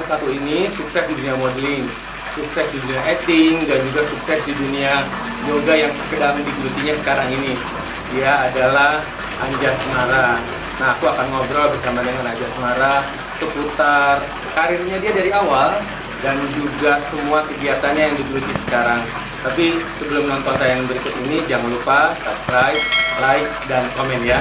yang satu ini sukses di dunia modeling, sukses di dunia acting, dan juga sukses di dunia yoga yang sedang digelutinya sekarang ini. Dia adalah Anjasmara. Nah, aku akan ngobrol bersama dengan Anjasmara seputar karirnya dia dari awal dan juga semua kegiatannya yang digeluti sekarang. Tapi sebelum nonton tayangan berikut ini, jangan lupa subscribe, like, dan komen ya.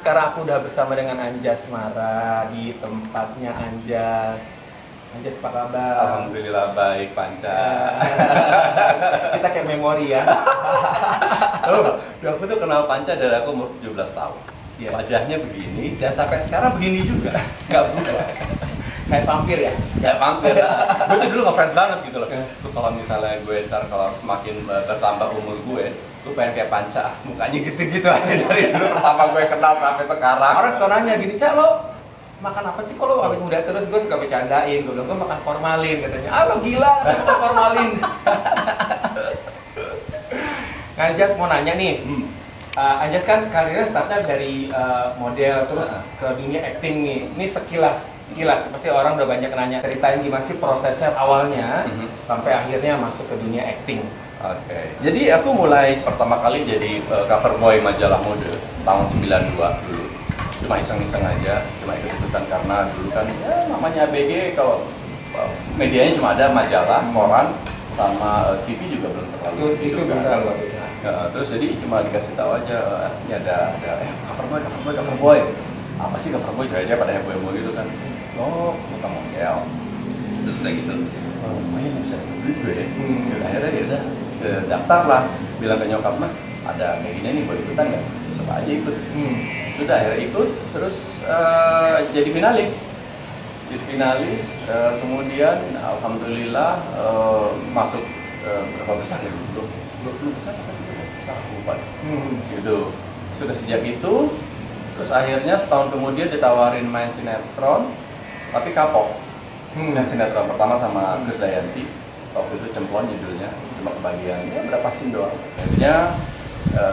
Sekarang aku udah bersama dengan Anjasmara di tempatnya Anjas. Anjas, apa kabar? Alhamdulillah baik, Panca. Kita kayak memori ya. Aku tuh kenal Panca dari aku umur 17 tahun. Iya. Wajahnya begini dan sampai sekarang begini juga. Nggak berubah. Kayak vampir ya? Nggak vampir. Gue tuh dulu ngefans banget gitu loh. Tuh kalau misalnya gue ntar kalau semakin bertambah umur gue pengen kayak Panca, mukanya gitu-gitu aja dari dulu pertama gue kenal sampai sekarang. Orang suka nanya gini, Cak, lo makan apa sih kalau awet muda terus? Gue suka bercandain, gue bilang gue makan formalin katanya. Ah, lo gila, makan formalin. Anjas mau nanya nih, Anjas kan karirnya startnya dari model terus ke dunia acting nih. Ini sekilas pasti orang udah banyak nanya, ceritain gimana sih prosesnya awalnya sampai akhirnya masuk ke dunia acting. Oke. Jadi aku mulai pertama kali jadi cover boy majalah mode tahun 92 dulu. Cuma iseng-iseng aja, cuma ikut-ikutan karena dulu kan ya namanya ABG kalau medianya cuma ada majalah, koran, sama TV juga belum terlalu. Itu belum terlalu. Terus jadi cuma dikasih tahu aja, ini ada cover boy. Apa sih cover boy? Cewek-cewek pada heboh-heboh gitu kan. Oh, kita model. Terus udah gitu. Oh, lumayan bisa duit gue ya. Akhirnya ya udah daftar lah, bilang ke nyokap mah ada kayak gini nih, boleh ikutan nggak? Coba aja ikut. Sudah akhirnya ikut, terus jadi finalis, kemudian alhamdulillah masuk berapa besar ya? 20 besar apa 30 besar aku lupa. Gitu. Sudah sejak itu, terus akhirnya setahun kemudian ditawarin main sinetron, tapi kapok. Dan sinetron pertama sama Krisdayanti, waktu itu Cemplon judulnya, cuma kebagian ya berapa scene doang. Akhirnya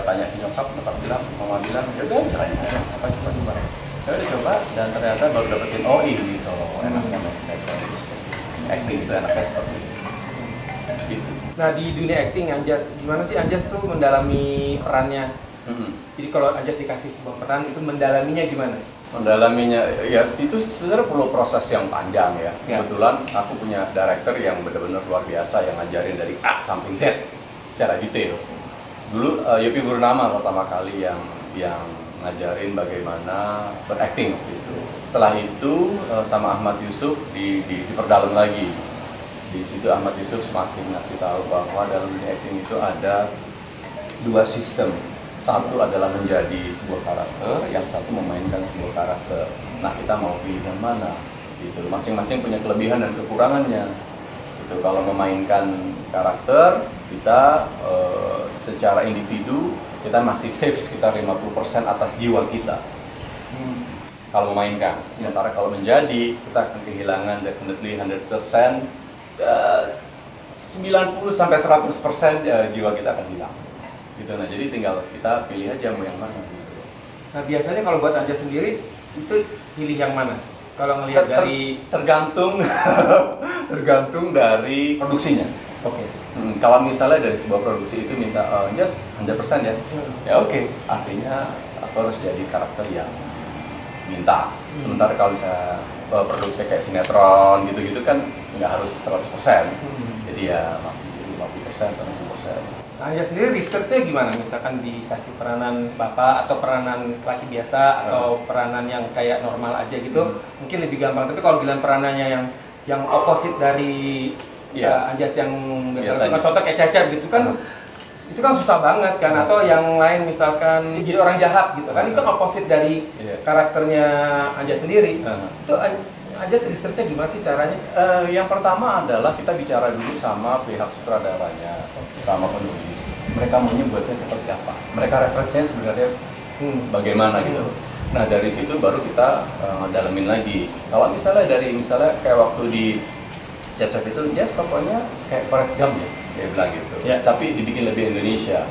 tanya ke nyokap bilang, mama bilang, ya udah caranya apa coba. Ya udah coba dan ternyata baru dapetin OI gitu, enaknya main sinetron itu seperti acting itu enaknya seperti itu. Gitu. Nah, di dunia acting Anjas, gimana sih Anjas tuh mendalami perannya? Jadi kalau Anjas dikasih sebuah peran itu mendalaminya gimana? Mendalaminya ya itu sebenarnya perlu proses yang panjang ya. Kebetulan aku punya director yang benar-benar luar biasa yang ngajarin dari A sampai Z secara detail. Dulu Yopi Purnama pertama kali yang ngajarin bagaimana berakting gitu. Setelah itu sama Ahmad Yusuf diperdalam lagi. Di situ Ahmad Yusuf semakin ngasih tahu bahwa dalam dunia acting itu ada dua sistem. Satu adalah menjadi sebuah karakter, yang satu memainkan sebuah karakter. Nah, kita mau pilih yang mana? Gitu. Masing-masing punya kelebihan dan kekurangannya. Gitu. Kalau memainkan karakter, kita secara individu kita masih safe sekitar 50% atas jiwa kita. Kalau memainkan, sementara kalau menjadi, kita akan kehilangan definitely 100%, 90-100% jiwa kita akan hilang. Gitu. Nah, jadi tinggal kita pilih aja mau yang mana gitu. Nah, biasanya kalau buat Anjas sendiri itu pilih yang mana? Kalau ngelihat dari tergantung dari produksinya. Oke. Kalau misalnya dari sebuah produksi itu minta Anjas 100% ya. Ya oke. Artinya aku harus jadi karakter yang minta. Sementara kalau misalnya produksi kayak sinetron gitu-gitu kan nggak harus 100%. Jadi ya masih 50% atau 60%. Anjas sendiri researchnya gimana? Misalkan dikasih peranan bapak atau peranan laki biasa atau peranan yang kayak normal aja gitu, mungkin lebih gampang. Tapi kalau bilang peranannya yang opposite dari Anjas yang biasanya contoh kayak Cecep gitu kan, itu kan susah banget kan. Atau yang lain misalkan jadi orang jahat gitu kan, itu kan opposite dari karakternya Anjas sendiri. Itu aja researchnya gimana sih caranya? Yang pertama adalah kita bicara dulu sama pihak sutradaranya, sama penulis. Mereka maunya buatnya seperti apa? Mereka referensinya sebenarnya bagaimana gitu. Nah dari situ baru kita ngedalamin lagi. Kalau misalnya kayak waktu di Cecep itu, yes pokoknya kayak Forrest Gump ya, dia bilang gitu. Ya. Tapi dibikin lebih Indonesia.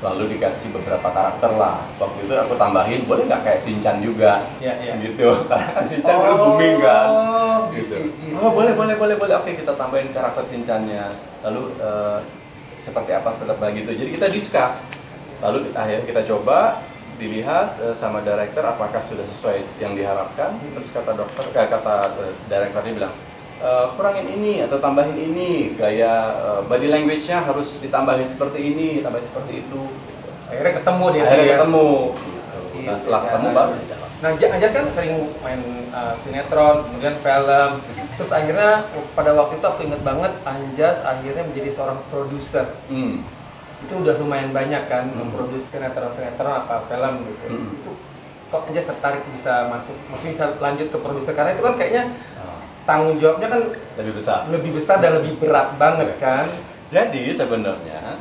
Lalu dikasih beberapa karakter lah. Waktu itu aku tambahin, boleh nggak kayak Shinchan juga? Ya. Gitu. Karena kan Shinchan dulu booming kan. Gitu. Gitu. Oh boleh. Oke kita tambahin karakter Shinchannya. Lalu seperti apa gitu. Jadi kita discuss. Lalu akhirnya kita coba dilihat sama director apakah sudah sesuai yang diharapkan. Terus kata directornya bilang, kurangin ini atau tambahin ini, gaya body language-nya harus ditambahin seperti ini, tambahin seperti itu. Akhirnya ketemu dia. Ketemu. Nah setelah ketemu baru. Nah, Anjas kan sering main sinetron, kemudian film. Terus akhirnya pada waktu itu aku inget banget Anjas akhirnya menjadi seorang produser. Itu udah lumayan banyak kan memproduksi sinetron apa film gitu. Itu kok Anjas tertarik bisa masuk, maksudnya bisa lanjut ke produser karena itu kan kayaknya tanggung jawabnya kan lebih besar dan lebih berat banget kan. Jadi sebenarnya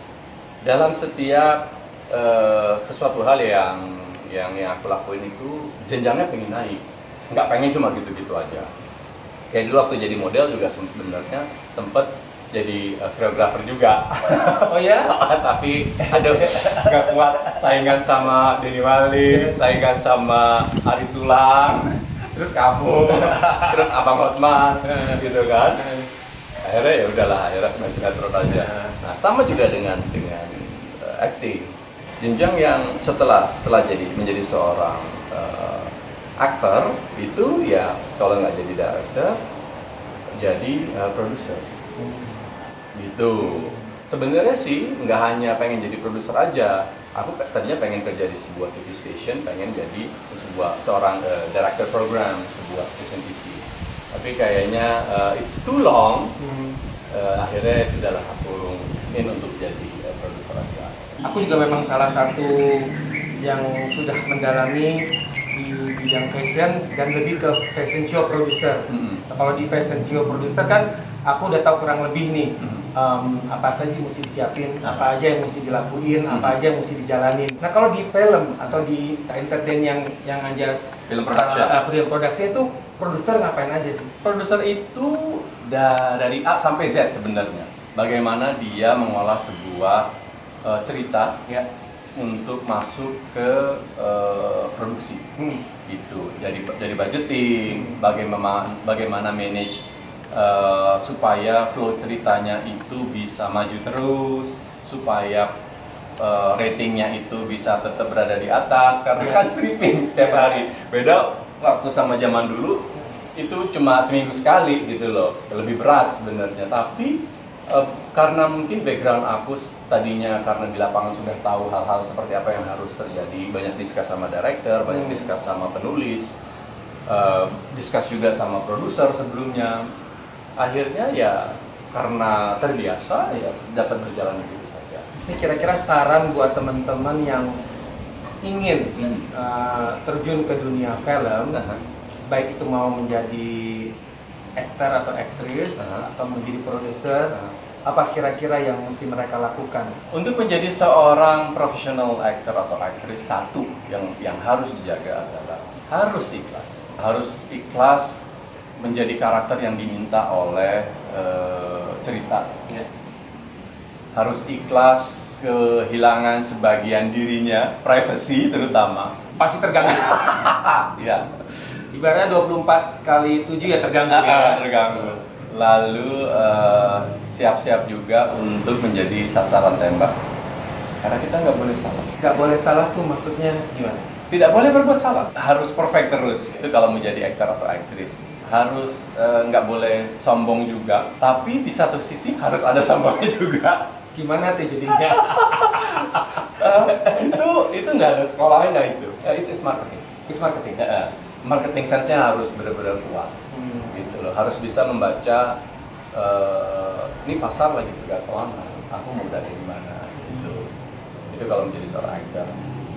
dalam setiap sesuatu hal yang aku lakuin itu jenjangnya pengen naik, nggak pengen cuma gitu-gitu aja. Kayak dulu waktu jadi model juga sebenarnya sempet jadi koreografer juga. Oh ya? Tapi aduh nggak kuat saingan sama Denny Malik, saingan sama Ari Tulang, terus kamu, terus Abang Hotman, gitu kan. Akhirnya ya udahlah, akhirnya kena sinetron aja. Nah sama juga dengan acting. Jenjang yang setelah menjadi seorang aktor itu ya kalau nggak jadi director, jadi produser. Gitu. Sebenarnya sih nggak hanya pengen jadi produser aja. Aku tadinya pengen kerja di sebuah TV station, pengen jadi seorang director program sebuah station TV. Tapi kayaknya it's too long. Akhirnya sudahlah aku ingin untuk jadi produser aja. Aku juga memang salah satu yang sudah mendalami di bidang fashion dan lebih ke fashion show producer. Nah, kalau di fashion show producer kan aku udah tahu kurang lebih nih apa saja yang mesti disiapin, apa aja yang mesti dilakuin, apa aja yang mesti dijalanin. Nah kalau di film atau di entertain yang Anjas film production itu produser ngapain aja sih? Produser itu dari A sampai Z sebenarnya. Bagaimana dia mengolah sebuah cerita ya untuk masuk ke produksi. Gitu. Dari budgeting, bagaimana manage supaya flow ceritanya itu bisa maju terus, supaya ratingnya itu bisa tetap berada di atas karena kan stripping setiap hari. Beda waktu sama zaman dulu itu cuma seminggu sekali gitu loh, lebih berat sebenarnya. Tapi karena mungkin background aku tadinya karena di lapangan sudah tahu hal-hal seperti apa yang harus terjadi, banyak discuss sama director, banyak discuss sama penulis, discuss juga sama produser sebelumnya. Akhirnya ya karena terbiasa ya dapat berjalan begitu saja. Ini kira-kira saran buat teman-teman yang ingin terjun ke dunia film, baik itu mau menjadi aktor atau aktris atau menjadi produser, apa kira-kira yang mesti mereka lakukan? Untuk menjadi seorang profesional aktor atau aktris, satu yang harus dijaga adalah harus ikhlas. Harus ikhlas menjadi karakter yang diminta oleh cerita. Harus ikhlas kehilangan sebagian dirinya, privacy terutama. Pasti terganggu. Ya. Ibaratnya 24 kali 7 ya terganggu ya. Terganggu. Lalu siap-siap juga untuk menjadi sasaran tembak. Karena kita nggak boleh salah. Nggak boleh salah tuh maksudnya gimana? Tidak boleh berbuat salah. Harus perfect terus. Itu kalau menjadi aktor atau aktris. Harus nggak boleh sombong juga. Tapi di satu sisi harus ada sombongnya juga. Gimana tuh jadinya? Itu nggak ada sekolahnya itu. It's marketing. It's marketing. Marketing sense-nya harus benar-benar kuat. Gitu loh. Harus bisa membaca ini pasar lagi bergatuan. Aku mau dari mana gitu. Itu kalau menjadi seorang aktor.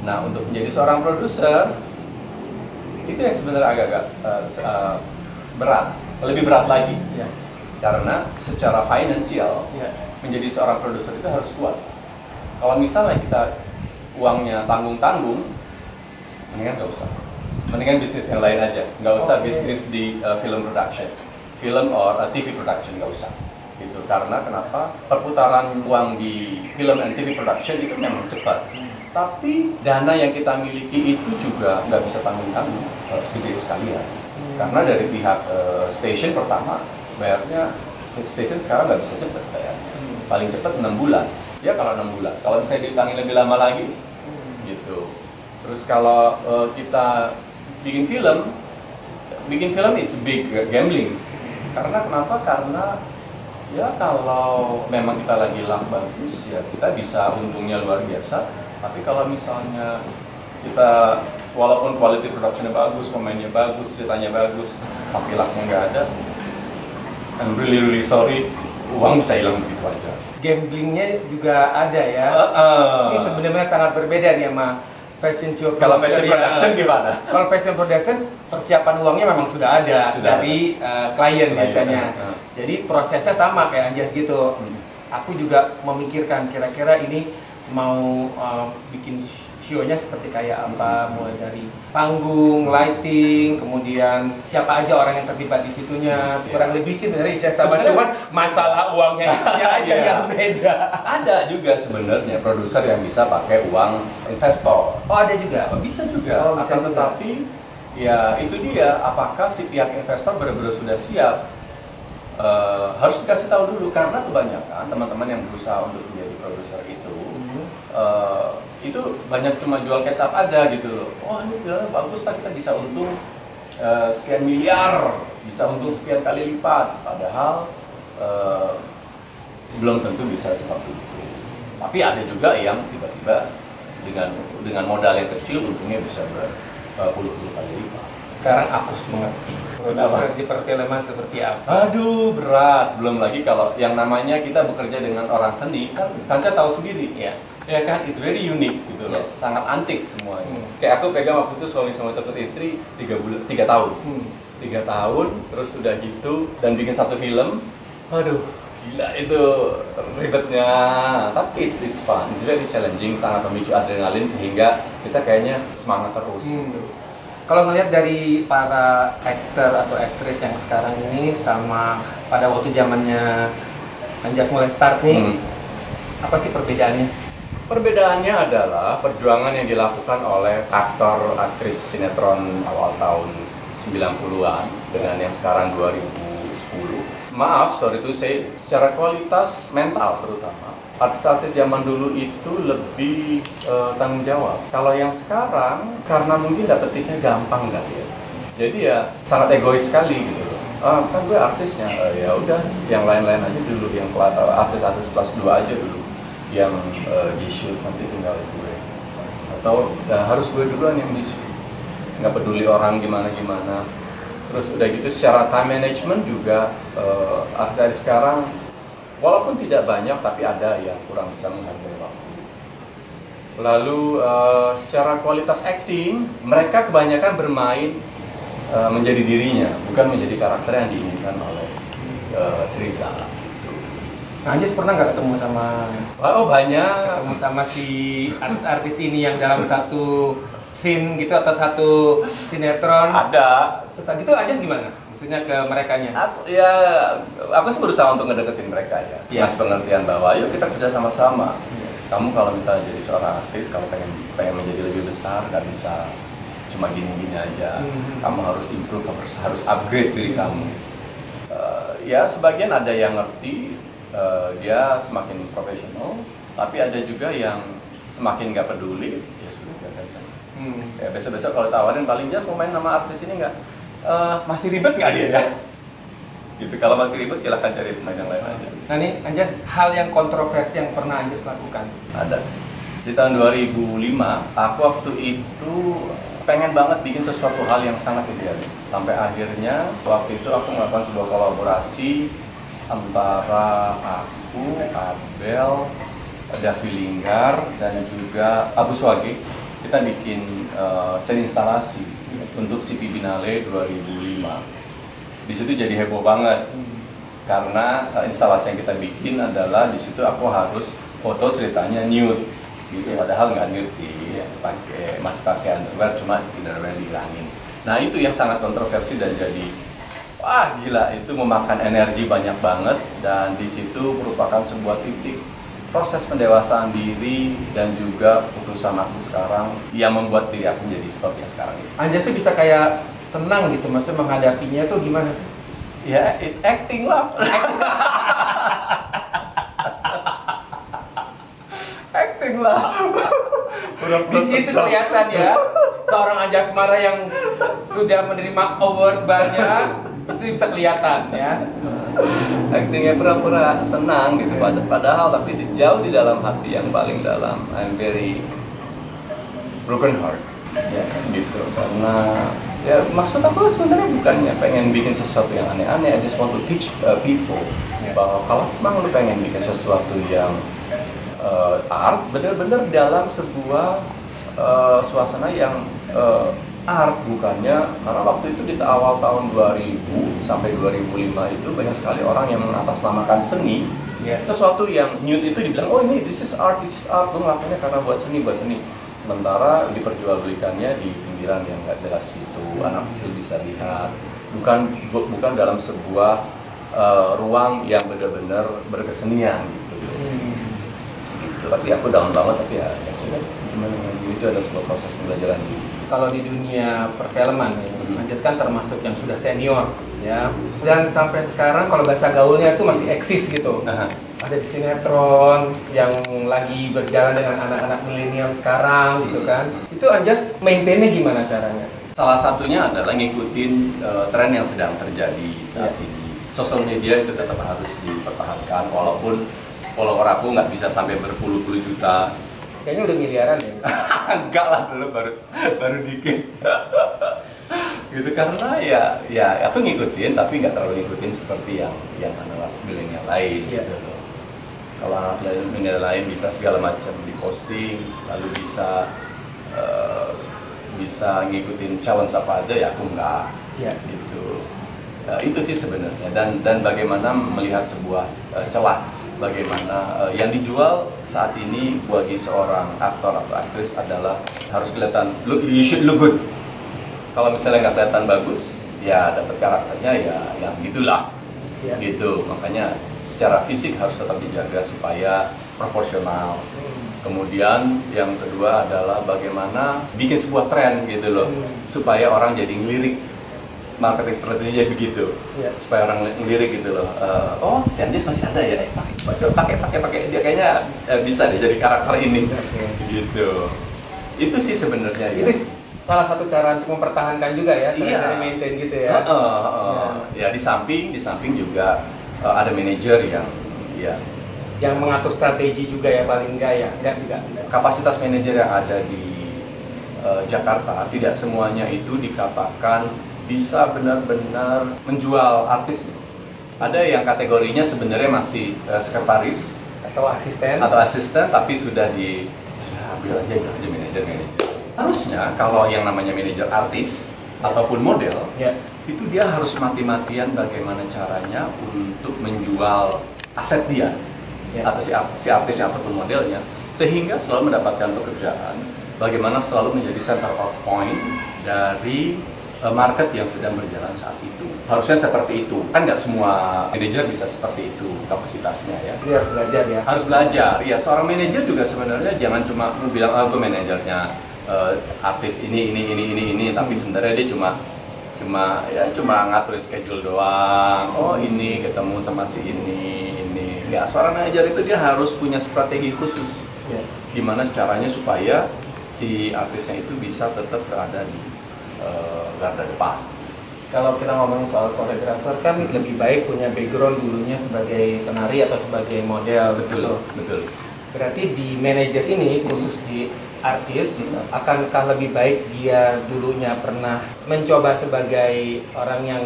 Nah, untuk menjadi seorang produser itu yang sebenarnya agak-agak berat, lebih berat lagi. Ya. Karena secara finansial, menjadi seorang produser itu harus kuat. Kalau misalnya kita uangnya tanggung-tanggung, mendingan nggak usah. Mendingan bisnis yang lain aja. Nggak usah bisnis di film production, film or TV production, nggak usah. Gitu. Karena kenapa? Perputaran uang di film and TV production itu memang cepat. Tapi dana yang kita miliki itu juga nggak bisa tanggung-tanggung, harus gede sekalian. Karena dari pihak station pertama, bayarnya station sekarang nggak bisa cepat bayarnya. Paling cepat 6 bulan. Ya kalau 6 bulan. Kalau misalnya ditangin lebih lama lagi, gitu. Terus kalau kita bikin film it's big gambling. Karena kenapa? Karena ya kalau memang kita lagi luck bagus, ya kita bisa untungnya luar biasa. Tapi kalau misalnya kita walaupun quality productionnya bagus, pemainnya bagus, ceritanya bagus, tapi lucknya nggak ada, I'm really sorry, uang bisa hilang begitu aja. Gamblingnya juga ada ya. Ini sebenarnya sangat berbeda nih sama fashion show. Kalau fashion production gimana? Kalau fashion production persiapan uangnya memang sudah ada dari klien biasanya. Jadi prosesnya sama kayak Anjas gitu. Aku juga memikirkan kira-kira ini mau bikin show-nya seperti kayak apa, mulai dari panggung, lighting, kemudian siapa aja orang yang terlibat di situnya. Kurang lebih sih sebenarnya isinya sama, cuman masalah uangnya aja yang beda. Ada juga sebenarnya produser yang bisa pakai uang investor. Oh, ada juga? Bisa juga. Oh, bisa juga. Tetapi ya itu dia, apakah si pihak investor benar-benar sudah siap? Harus dikasih tahu dulu, karena kebanyakan teman-teman yang berusaha untuk menjadi produser itu banyak cuma jual kecap aja gitu loh. Oh ini filmnya bagus, kita bisa untung sekian miliar, bisa untung sekian kali lipat. Padahal belum tentu bisa seperti itu. Tapi ada juga yang tiba-tiba dengan modal yang kecil untungnya bisa berpuluh-puluh kali lipat. Sekarang aku mengerti produser di perfilman seperti apa. Aduh berat, belum lagi kalau yang namanya kita bekerja dengan orang seni, kan Kanca tahu sendiri ya. Ya kan, it's very unique gitu loh, sangat antik semuanya. Kayak aku pegang waktu itu suami sama takut istri 3 tahun. 3 tahun, terus udah gitu, dan bikin satu film. Aduh, gila itu ribetnya. Tapi it's fun, it's very challenging, sangat memicu adrenalin sehingga kita kayaknya semangat terus. Kalau ngelihat dari para aktor atau aktris yang sekarang ini sama pada waktu zamannya Anjas mulai start nih, apa sih perbedaannya? Perbedaannya adalah perjuangan yang dilakukan oleh aktor, aktris sinetron awal tahun 90-an dengan yang sekarang 2010. Maaf, sorry to say, secara kualitas mental terutama, artis-artis zaman dulu itu lebih tanggung jawab. Kalau yang sekarang, karena mungkin dapetinnya gampang kali ya. Jadi ya sangat egois sekali gitu loh. Kan gue artisnya, ya udah yang lain-lain aja dulu, yang artis-artis kelas 2 aja dulu. Yang di-shoot nanti tinggal gue, atau harus gue duluan yang di-shoot, nggak peduli orang gimana-gimana. Terus udah gitu secara time management juga artis sekarang walaupun tidak banyak tapi ada yang kurang bisa menghargai waktu. Lalu secara kualitas acting, mereka kebanyakan bermain menjadi dirinya, bukan menjadi karakter yang diinginkan oleh cerita. Nah, Anjas pernah nggak ketemu sama? Oh banyak. Ketemu sama si artis-artis ini yang dalam satu scene gitu atau satu sinetron? Ada. Terus gitu Anjas gimana? Maksudnya ke merekanya? Aku sih berusaha untuk ngedeketin mereka ya. Ngasih pengertian bahwa yuk kita kerja sama-sama. Kamu kalau misalnya jadi seorang artis, kalau pengen menjadi lebih besar, nggak bisa cuma gini-gini aja. Kamu harus improve, harus upgrade diri kamu. Ya sebagian ada yang ngerti. Dia semakin profesional, tapi ada juga yang semakin nggak peduli, ya sudah biarkan saja. Ya besok-besok kalau tawarin paling jelas mau main nama artis ini nggak, masih ribet nggak dia ya? Gitu, kalau masih ribet silahkan cari pemain yang lain aja. Nah nih Anjas, hal yang kontroversi yang pernah Anjas lakukan? Ada. Di tahun 2005, aku waktu itu pengen banget bikin sesuatu hal yang sangat idealis. Sampai akhirnya waktu itu aku melakukan sebuah kolaborasi antara aku, Abel, Davi Linggar, dan juga Abu Swage. Kita bikin seni instalasi untuk CP Binale 2005. Di situ jadi heboh banget. Karena instalasi yang kita bikin adalah di situ aku harus foto ceritanya nude gitu, padahal nggak nude sih, masih pakai underwear, cuma underwear dihilangin. Nah itu yang sangat kontroversi dan jadi wah gila, itu memakan energi banyak banget, dan di situ merupakan sebuah titik proses pendewasaan diri dan juga putusan aku sekarang yang membuat diri aku menjadi seperti yang sekarang ini. Anjas tuh bisa kayak tenang gitu, maksudnya menghadapinya tuh gimana sih? Ya, acting lah. Acting lah. Di situ kelihatan ya, seorang Anjasmara yang sudah menerima award banyak, itu bisa kelihatan ya. Actingnya pura-pura tenang gitu, padahal tapi jauh di dalam hati yang paling dalam, I'm very broken heart. Ya gitu, karena ya maksud aku sebenarnya bukannya pengen bikin sesuatu yang aneh-aneh. I just want to teach people bahwa kalau memang lu pengen bikin sesuatu yang art, benar-benar dalam sebuah suasana yang art, bukannya karena waktu itu di awal tahun 2000 sampai 2005 itu banyak sekali orang yang mengatasnamakan seni, sesuatu yang nude itu dibilang, oh ini this is art, lu ngelakuinnya karena buat seni. Sementara diperjualbelikannya di pinggiran yang nggak jelas gitu, anak kecil bisa lihat, bukan dalam sebuah ruang yang benar-benar berkesenian gitu. Gitu. Tapi aku down banget, tapi ya sudah, gimana lagi, itu adalah sebuah proses pembelajaran diri. Kalau di dunia perfilman, Anjas kan termasuk yang sudah senior, ya. Dan sampai sekarang kalau bahasa gaulnya itu masih eksis gitu. Ada di sinetron yang lagi berjalan dengan anak-anak milenial sekarang, gitu kan. Itu Anjas maintainnya gimana caranya? Salah satunya adalah ngikutin tren yang sedang terjadi saat ini. Sosial media itu tetap harus dipertahankan, walaupun follower aku nggak bisa sampai berpuluh-puluh juta. Kayaknya udah miliaran ya? Enggak lah, dulu baru dikit. Gitu, karena ya aku ngikutin, tapi nggak terlalu ngikutin seperti yang anak milenial lain gitu. Kalau anak milenial lain bisa segala macam diposting, lalu bisa ngikutin challenge apa aja, ya aku nggak. Gitu. Itu sih sebenarnya, dan bagaimana melihat sebuah celah, bagaimana yang dijual saat ini bagi seorang aktor atau aktris adalah harus kelihatan, you should look good. Kalau misalnya nggak kelihatan bagus, ya dapat karakternya ya yang gitulah, gitu. Makanya secara fisik harus tetap dijaga supaya proporsional. Kemudian yang kedua adalah bagaimana bikin sebuah tren gitu loh, supaya orang jadi ngelirik. Marketing strateginya begitu, supaya orang ngelirik gitu loh. Oh, si Anjas masih ada ya? Pakai dia kayaknya bisa deh jadi karakter ini. Gitu. Itu sih sebenarnya. Itu salah satu cara untuk mempertahankan juga ya, dari maintain gitu ya. Ya di samping juga ada manajer yang mengatur strategi juga ya, paling enggak juga. Kapasitas manajer yang ada di Jakarta tidak semuanya itu dikatakan bisa benar-benar menjual artis. Ada yang kategorinya sebenarnya masih sekretaris atau asisten, tapi sudah ambil aja manajer. Harusnya kalau yang namanya manajer artis ataupun model, itu dia harus mati-matian bagaimana caranya untuk menjual aset dia, atau si artisnya ataupun modelnya, sehingga selalu mendapatkan pekerjaan, bagaimana selalu menjadi center of point dari market yang sedang berjalan saat itu. Harusnya seperti itu. Kan nggak semua manajer bisa seperti itu kapasitasnya ya. Dia harus belajar ya. Harus belajar. Ya, seorang manajer juga sebenarnya jangan cuma bilang aku manajernya artis ini, tapi sebenarnya dia cuma ngaturin schedule doang. Oh, ini ketemu sama si ini. Ya, seorang manajer itu dia harus punya strategi khusus. Gimana caranya supaya si artisnya itu bisa tetap berada di garda depan. Kalau kita ngomong soal koreografer kan lebih baik punya background dulunya sebagai penari atau sebagai model. Betul. Berarti di manajer ini khusus di artis, akankah lebih baik dia dulunya pernah mencoba sebagai orang yang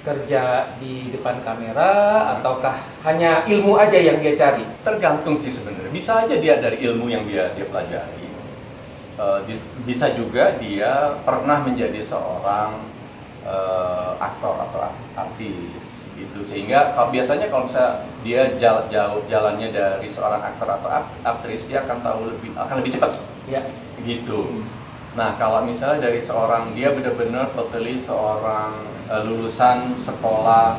kerja di depan kamera, ataukah hanya ilmu aja yang dia cari? Tergantung sih sebenarnya. Bisa aja dia dari ilmu yang dia pelajari. Bisa juga dia pernah menjadi seorang aktor atau artis gitu, sehingga biasanya kalau misalnya dia jalannya dari seorang aktor atau aktris, dia akan lebih cepat ya gitu. Nah, kalau misalnya dari seorang, dia benar-benar totally seorang lulusan sekolah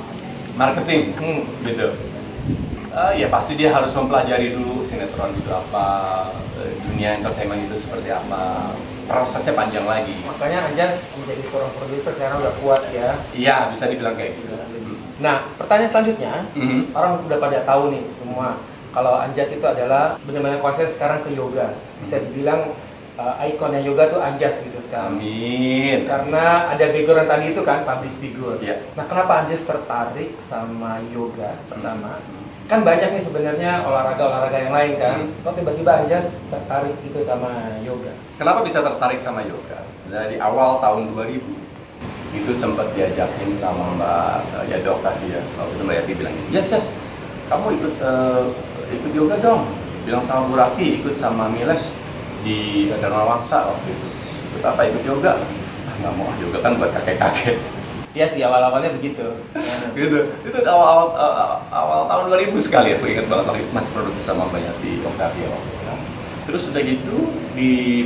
marketing gitu, ya pasti dia harus mempelajari dulu sinetron itu apa, dunia entertainment itu seperti apa, prosesnya panjang lagi. Makanya Anjas menjadi seorang produser karena udah kuat ya. Iya, bisa dibilang kayak gitu. Nah, pertanyaan selanjutnya, orang udah pada tahu nih semua kalau Anjas itu adalah benar-benar konsen sekarang ke yoga. Bisa dibilang ikonnya yoga tuh Anjas gitu sekarang. Amin. Karena ada background tadi itu kan, public figure. Iya. Nah, kenapa Anjas tertarik sama yoga pertama? Kan banyak nih sebenarnya olahraga yang lain kan. Kok tiba-tiba Anjas tertarik gitu sama yoga? Kenapa bisa tertarik sama yoga? Sebenarnya di awal tahun 2000 itu sempat diajakin sama Mbak Yati Octavia. Waktu itu Mbak Yati bilang, yes, kamu ikut yoga dong. Bilang sama Bu Raki, ikut sama Miles di Dharma Wangsa waktu itu. Ikut apa? Ikut yoga? Nggak mau, yoga kan buat kakek-kakek. Iya sih, awal-awalnya begitu. Gitu. Itu awal tahun 2000 sekali, aku ingat banget, waktu masih produksi sama Mbak Yati Octavia waktu itu. Terus udah gitu,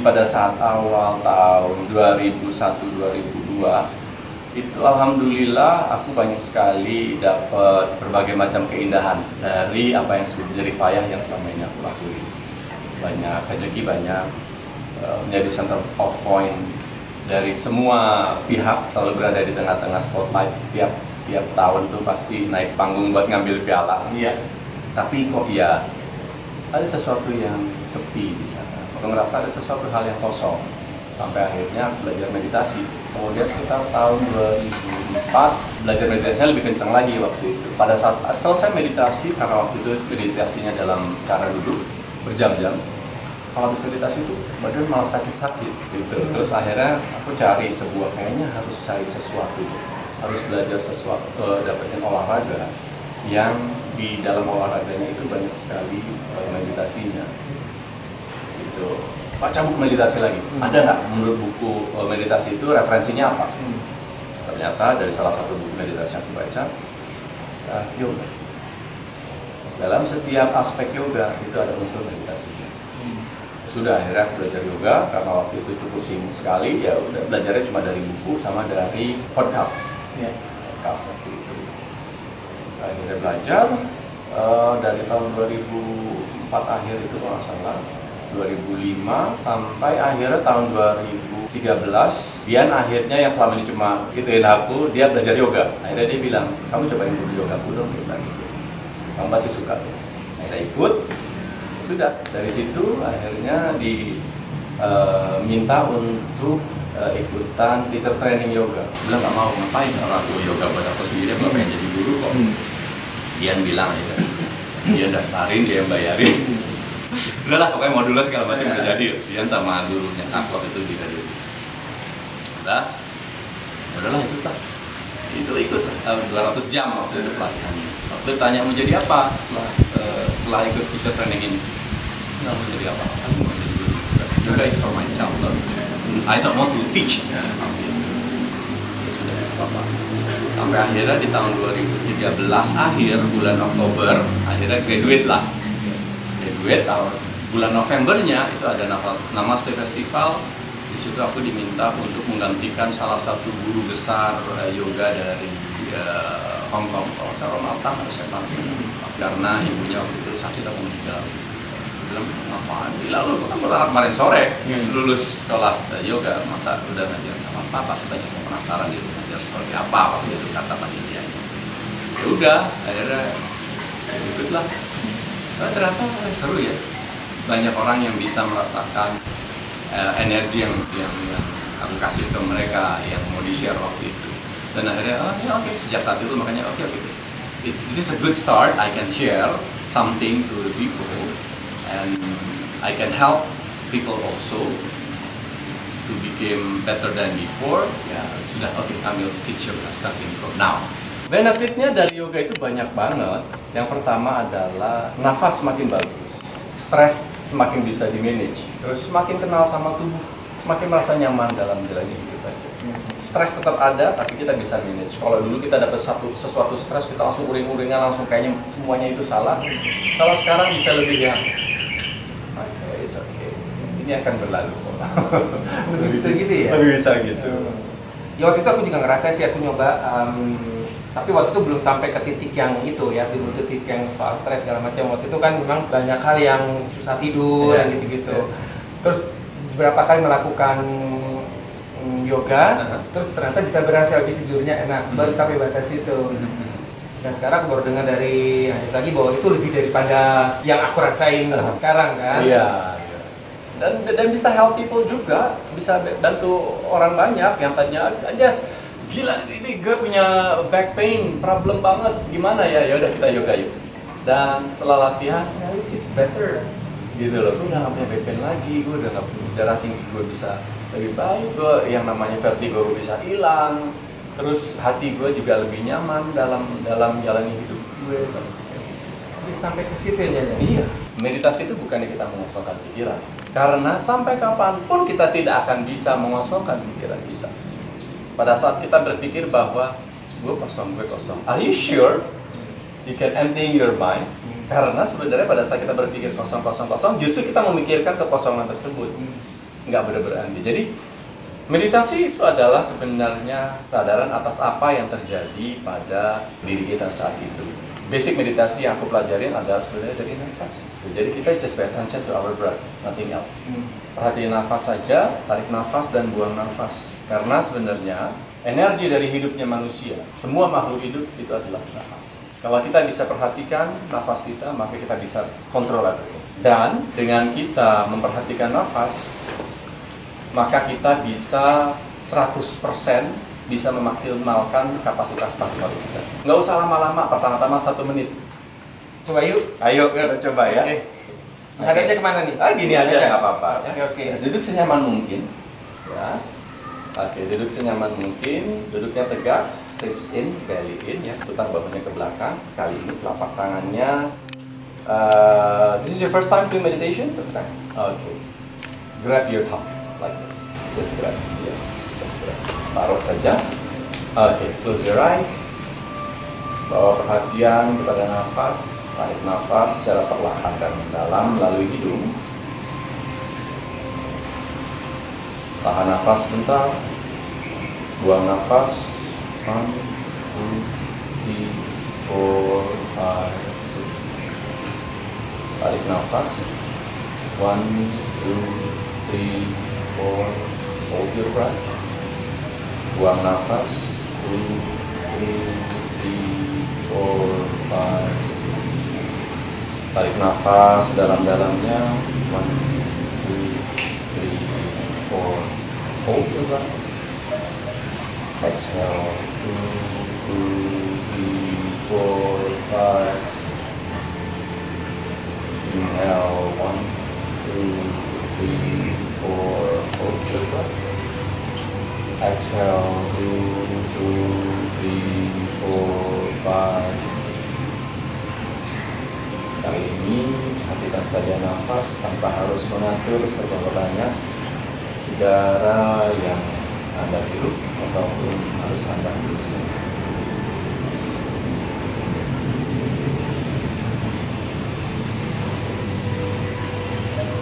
pada saat awal tahun 2001-2002 itu alhamdulillah aku banyak sekali dapat berbagai macam keindahan dari apa yang sudah menjadi payah yang selama ini aku lakuin. Banyak rezeki, banyak menjadi center of point dari semua pihak, selalu berada di tengah-tengah spotlight. Tiap tahun tuh pasti naik panggung buat ngambil piala. Iya. Tapi kok ya ada sesuatu yang sepi di sana. Aku ngerasa ada sesuatu hal yang kosong. Sampai akhirnya belajar meditasi. Kemudian sekitar tahun 2004 belajar meditasinya lebih kencang lagi waktu itu. Pada saat selesai meditasi, karena waktu itu meditasinya dalam cara duduk berjam-jam. Kalau habis meditasi itu badan malah sakit-sakit gitu. Terus akhirnya aku cari kayaknya harus cari sesuatu, harus belajar sesuatu, dapetin olahraga yang di dalam olahraganya itu banyak sekali meditasinya gitu. Baca buku meditasi lagi, ada nggak menurut buku meditasi itu referensinya apa? Ternyata dari salah satu buku meditasi yang aku baca, yoga. Dalam setiap aspek yoga itu ada unsur meditasinya. Sudah, akhirnya aku belajar yoga karena waktu itu cukup sibuk sekali, ya udah belajarnya cuma dari buku sama dari podcast. Podcast waktu itu. Akhirnya belajar dari tahun 2004 akhir itu kalau nggak salah, 2005 sampai akhirnya tahun 2013, Dian akhirnya yang selama ini cuma gituin aku, dia belajar yoga. Akhirnya dia bilang, kamu cobain dulu yoga dong, gitu. Kamu pasti suka. Akhirnya ikut. Sudah, dari situ akhirnya diminta untuk ikutan teacher training yoga. Bilang nggak mau, ngapain orang aku yoga buat aku sendiri, aku pengen jadi guru kok. Dian bilang aja, dia daftarin, dia yang bayarin. Udah lah, pokoknya modulnya segala macam udah jadi. Dian sama gurunya takut itu juga dulu. Udahlah itu tak. Itu ikut 200 jam waktu itu pelatihannya. Waktu itu tanya mau jadi apa setelah ikut teacher training ini. Nggak mau jadi apa? Aku mau jadi guru. Yoga is for myself. I don't want to teach. Ya sudah, apa. Sampai akhirnya di tahun 2013 akhir, bulan Oktober, akhirnya graduate lah. Bulan Novembernya itu ada Namaste Festival. Di situ aku diminta untuk menggantikan salah satu guru besar yoga dari Hong Kong, kalau saya Malta harus saya panggil, karena ibunya waktu itu sakit atau meninggal. Saya bilang, ngapain? Gila lu, kan baru kemarin sore lulus sekolah yoga, masa udah ngajar apa pasti banyak yang penasaran gitu, ngajar seperti apa waktu itu kata panitianya. Ya udah, akhirnya ikutlah. Ternyata seru ya, banyak orang yang bisa merasakan energi yang aku kasih ke mereka yang mau di-share waktu itu. Dan akhirnya, oke, sejak saat itu makanya oke. This is a good start, I can share something to the people and I can help people also to become better than before. Ya sudah, oke, I will teach you starting from now. Benefitnya dari yoga itu banyak banget. Yang pertama adalah nafas semakin bagus, stres semakin bisa di-manage, terus semakin kenal sama tubuh. semakin merasa nyaman dalam menjalani hidup aja. Stres tetap ada, tapi kita bisa manage. Kalau dulu kita dapat sesuatu stres, kita langsung uring-uringan, langsung kayaknya semuanya itu salah. Kalau sekarang bisa lebih ya, okay, it's okay. Ini akan berlalu. Lebih bisa gitu ya? Lebih bisa gitu. Ya waktu itu aku juga ngerasain sih, aku nyoba, tapi waktu itu belum sampai ke titik yang itu ya, belum ke titik yang soal stres segala macam. Waktu itu kan memang banyak hal yang susah tidur, yang gitu-gitu. Terus beberapa kali melakukan yoga, terus ternyata bisa berhasil, habis tidurnya enak, baru sampai batas itu. Dan sekarang aku baru dengar dari Anjas lagi bahwa itu lebih daripada yang aku rasain sekarang kan. Iya. Dan bisa help people juga, bisa bantu orang banyak yang tanya, Anjas, gila ini gue punya back pain, problem banget, gimana ya? Ya udah kita yoga yuk. Dan setelah latihan, ya it's better. Gitu loh, gue udah gak punya back pain lagi, gue udah gak punya darah tinggi, gue bisa lebih baik, gue yang namanya vertigo gue bisa hilang, terus hati gue juga lebih nyaman dalam jalani hidup gue. Jadi sampai ke situ ya? Iya, meditasi itu bukannya kita mengosongkan pikiran, karena sampai kapanpun kita tidak akan bisa mengosongkan pikiran kita. Pada saat kita berpikir bahwa gue kosong, are you sure you can empty your mind? Karena sebenarnya pada saat kita berpikir kosong, justru kita memikirkan kekosongan tersebut. Nggak berhenti. Jadi meditasi itu adalah sebenarnya kesadaran atas apa yang terjadi pada diri kita saat itu. Basic meditasi yang aku pelajarin adalah sebenarnya dari nafas. Jadi kita just pay attention to our breath, nothing else. Perhatiin nafas saja, tarik nafas dan buang nafas. Karena sebenarnya energi dari hidupnya manusia, semua makhluk hidup itu adalah nafas. Kalau kita bisa perhatikan nafas kita, maka kita bisa kontrol everything. Dan dengan kita memperhatikan nafas, maka kita bisa 100% bisa memaksimalkan kapasitas paru-paru kita. Nggak usah lama-lama, pertama-tama 1 menit. Coba yuk. Ayo, kita coba ya. Oke. Menghadapnya kemana nih? Gini aja, nggak apa-apa. Oke. Ya, duduk senyaman mungkin. Ya. Oke, duduk senyaman mungkin. Duduknya tegak, hips in, belly in ya. Putar bahunya ke belakang. Kali ini telapak tangannya. This is your first time doing meditation? First time. Okay. Grab your thumb like this. Just grab. Yes, just grab. Taruh saja. Okay, close your eyes. Bawa perhatian kepada nafas. Tarik nafas secara perlahan dan mendalam melalui hidung. Tahan nafas sebentar. Buang nafas. 1, 2, 3, 4, 5, 6. Tarik nafas. 1, 2, 3, 4. Hold your breath. Buang nafas. 2, 3, 4, 5, 6. Tarik nafas dalam-dalamnya. 1, 2, 3, 4. Hold your breath. Exhale. 2, 3, 4, 5, 6. Inhale. 1, 2, 3, 4. Hold your breath. Exhale. 2, 3, 4, 5, 6. Kali ini perhatikan saja nafas tanpa harus mengatur seberapa banyak udara yang Anda hirup ataupun harus Anda hembuskan.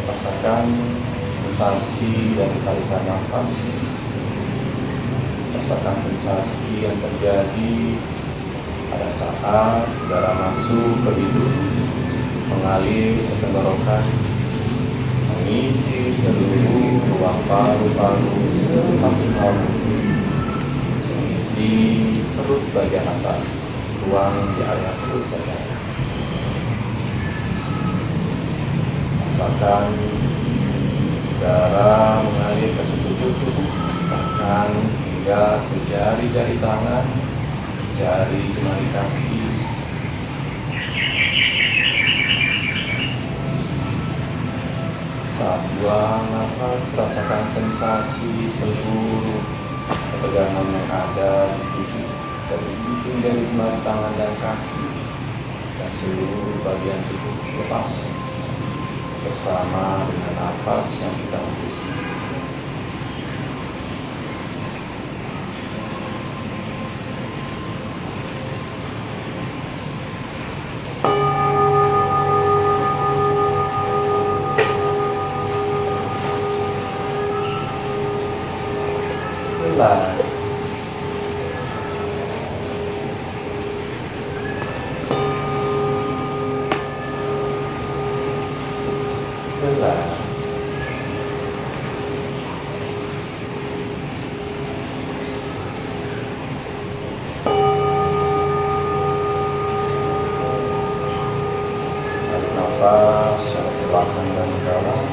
Rasakan sensasi dari tarikan nafas. Rasakan sensasi yang terjadi pada saat udara masuk ke hidung, mengalir ke tenggorokan, mengisi seluruh ruang paru-paru semaksimal mungkin, mengisi perut bagian atas, ruang di area perut bagian atas. Rasakan udara mengalir ke sekujur tubuh, bahkan hingga ke jari-jari tangan, jari jemari kaki. Saat buang nafas, rasakan sensasi seluruh ketegangan yang ada di tubuh, dari ujung jari jemari tangan dan kaki, dan seluruh bagian tubuh lepas bersama dengan nafas yang kita hembuskan. Relax. Relax. Tarik nafas secara perlahan dan dalam.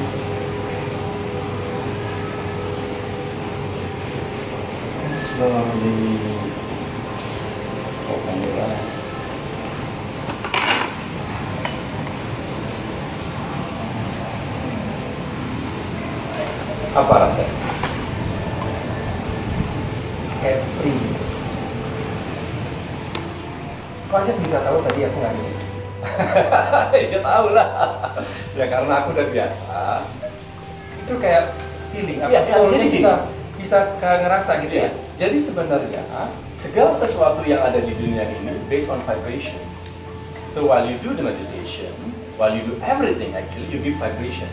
Slowly open your eyes. Apa rasanya? Kayak free. Kok aja bisa tahu tadi aku nggak ada? Ya tahu lah. Ya karena aku udah biasa. Itu kayak feeling, apa Iya, soulnya jadi bisa ngerasa gitu ya? Jadi sebenarnya segala sesuatu yang ada di dunia ini based on vibration. So while you do the meditation, while you do everything actually you give vibration.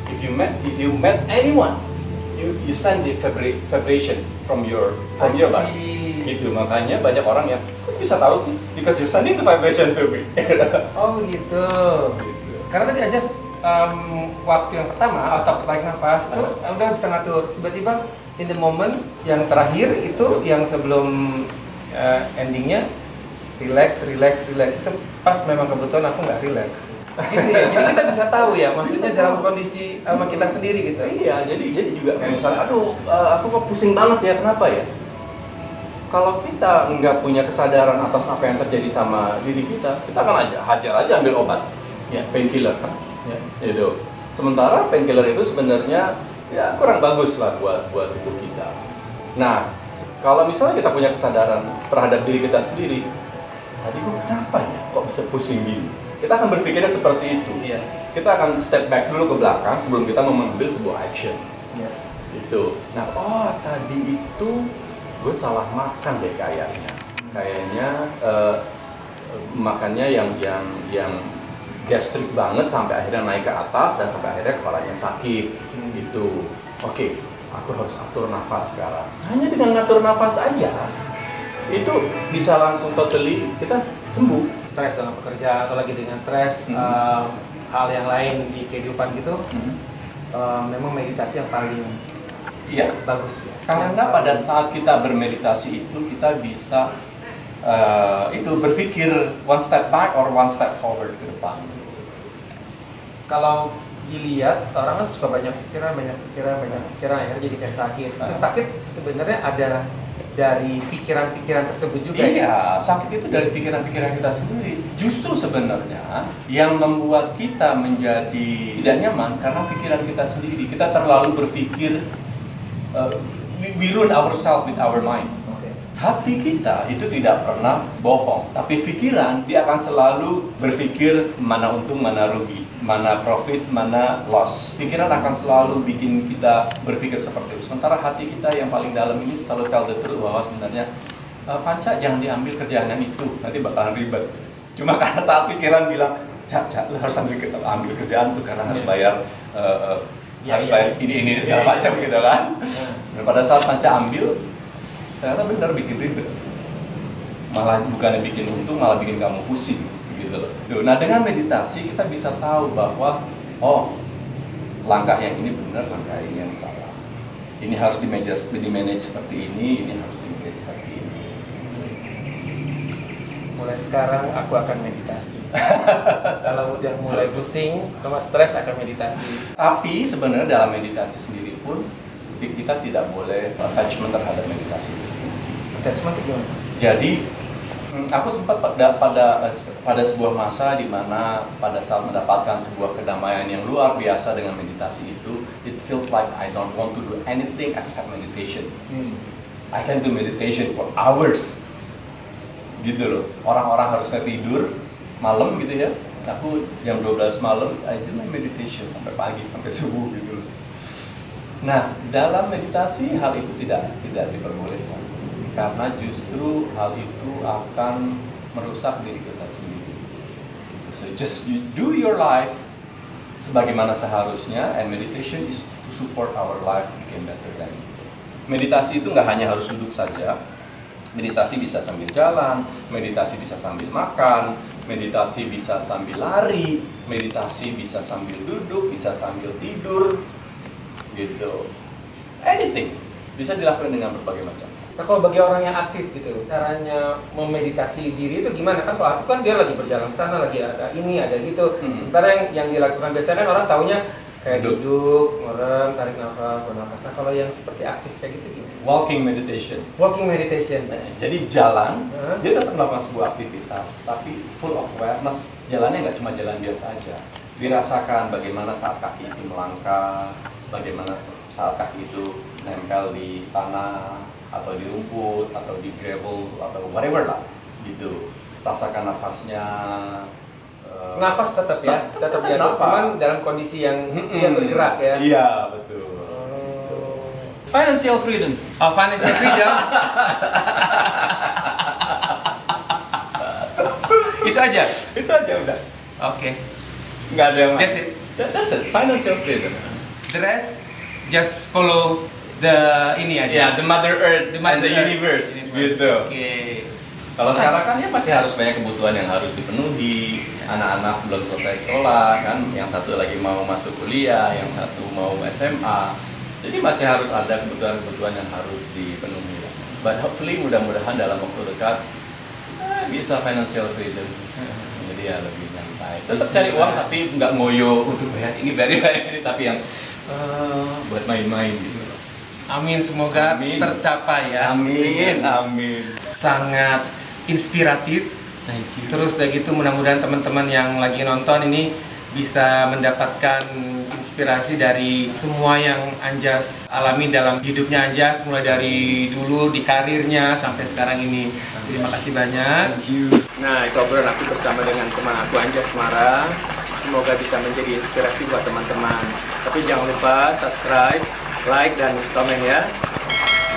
If you met anyone, you send the vibration from your body. Gitu, makanya banyak orang yang "Kok bisa tahu sih, because you sending the vibration to me." Oh gitu. Karena tadi aja waktu yang pertama atau tarik nafas itu udah bisa ngatur. Tiba-tiba in the moment yang terakhir itu yang sebelum endingnya relax itu pas memang kebetulan aku nggak relax. Gitu ya. Jadi kita bisa tahu ya, maksudnya dalam kondisi sama kita sendiri gitu. Iya, jadi juga kayak misalnya, aduh, aku kok pusing banget ya, kenapa ya? Kalau kita nggak punya kesadaran atas apa yang terjadi sama diri kita akan hajar aja ambil obat, ya, painkiller kan, ya, itu. Sementara painkiller itu sebenarnya ya kurang bagus lah buat tubuh kita. Nah, kalau misalnya kita punya kesadaran terhadap diri kita sendiri, tadi kok kenapa ya, kok bisa pusing gini? Kita akan berpikirnya seperti itu. Iya. Kita akan step back dulu ke belakang sebelum kita mengambil sebuah action. Iya. Itu. Nah, oh tadi itu gue salah makan deh kayaknya. Kayaknya makannya yang gastrik banget sampai akhirnya naik ke atas dan sampai akhirnya kepalanya sakit. Gitu. Oke, aku harus atur nafas sekarang. Hanya dengan ngatur nafas aja, itu bisa langsung totally kita sembuh. Stres dalam pekerjaan atau lagi dengan stres, hal yang lain di kehidupan gitu, memang meditasi yang paling bagus ya. Karena pada saat kita bermeditasi itu kita bisa itu berpikir one step back or one step forward ke depan. Kalau dilihat orang kan suka banyak pikiran akhirnya jadi kayak sakit. Terus sakit sebenarnya ada dari pikiran-pikiran tersebut juga. Iya, sakit itu dari pikiran-pikiran kita sendiri. Justru sebenarnya yang membuat kita menjadi tidak nyaman karena pikiran kita sendiri. Kita terlalu berpikir, we ruin ourselves with our mind. Hati kita itu tidak pernah bohong, tapi pikiran dia akan selalu berpikir mana untung, mana rugi, mana profit, mana loss. Pikiran akan selalu bikin kita berpikir seperti itu. Sementara hati kita yang paling dalam ini selalu tell the truth bahwa sebenarnya Panca jangan diambil kerjaan yang itu, nanti bakalan ribet. Cuma karena saat pikiran bilang, Cak, lu harus ambil kerjaan tuh karena harus bayar harus bayar ini segala macam gitu kan. Dan pada saat Panca ambil, ternyata benar bikin ribet, malah bukannya bikin untung, malah bikin kamu pusing gitu loh. Nah, dengan meditasi kita bisa tahu bahwa oh, langkah yang ini benar, langkah ini yang salah, ini harus di-manage seperti ini harus di-manage seperti ini. Mulai sekarang aku akan meditasi. Kalau udah mulai pusing sama stres akan meditasi. Tapi sebenarnya dalam meditasi sendiri pun kita tidak boleh attachment terhadap meditasi itu sendiri. Attachment itu gimana? Jadi aku sempat pada sebuah masa di mana pada saat mendapatkan sebuah kedamaian yang luar biasa dengan meditasi itu, it feels like I don't want to do anything except meditation. I can do meditation for hours. Gitu loh. Orang-orang harusnya tidur malam gitu ya. Aku jam 12 malam I do my meditation sampai pagi, sampai subuh gitu loh. Nah, dalam meditasi hal itu tidak diperbolehkan karena justru hal itu akan merusak diri kita sendiri. So just you do your life sebagaimana seharusnya, and meditation is to support our life become better than Meditasi itu nggak hanya harus duduk saja. Meditasi bisa sambil jalan, meditasi bisa sambil makan, meditasi bisa sambil lari, meditasi bisa sambil duduk, bisa sambil tidur, gitu. Anything bisa dilakukan dengan berbagai macam. Nah kalau bagi orang yang aktif gitu, caranya memeditasi diri itu gimana? Kan kalau aktif kan dia lagi berjalan sana, lagi ada ini, ada gitu. Sementara yang dilakukan biasanya kan orang taunya kayak duduk, merem, tarik nafas, bernafas. Nah kalau yang seperti aktif kayak gitu gimana? Walking meditation. Walking meditation. Jadi jalan, dia tetap melakukan sebuah aktivitas, tapi full of awareness. Jalannya nggak cuma jalan biasa aja. Dirasakan bagaimana saat kaki itu melangkah, bagaimana saat kaki itu nempel di tanah, atau di rumput, atau di gravel, atau whatever lah, gitu. Rasakan nafasnya. Nafas tetap ya, tetap jalan, cuman dalam kondisi yang dia bergerak ya. Iya, betul. Financial freedom. Oh, financial freedom. Itu aja. Itu aja udah. Oke. Nggak ada yang lain. That's it. That's it. Financial freedom. The rest just follow the ini aja. Yeah, the Mother Earth, and the Earth. universe. Gitu. Oke. Kalau sekarang kan ya masih harus banyak kebutuhan yang harus dipenuhi. Anak-anak belum selesai sekolah kan, yang satu lagi mau masuk kuliah, yang satu mau SMA. Jadi masih harus ada kebutuhan-kebutuhan yang harus dipenuhi. But hopefully mudah-mudahan dalam waktu dekat bisa financial freedom. Jadi ya lebih nyantai. Tetap cari uang tapi nggak ngoyo untuk bayar ini tapi yang buat main-main gitu. Amin, semoga Amin. tercapai ya. Amin, amin. Sangat inspiratif. Thank you. Terus udah gitu mudah-mudahan teman-teman yang lagi nonton ini bisa mendapatkan inspirasi dari semua yang Anjas alami dalam hidupnya Anjas, mulai dari dulu di karirnya sampai sekarang ini. Terima kasih banyak. Thank you. Nah, itu obrolan aku bersama dengan teman aku Anjas Mara. Semoga bisa menjadi inspirasi buat teman-teman. Tapi jangan lupa subscribe, like, dan komen ya.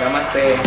Namaste.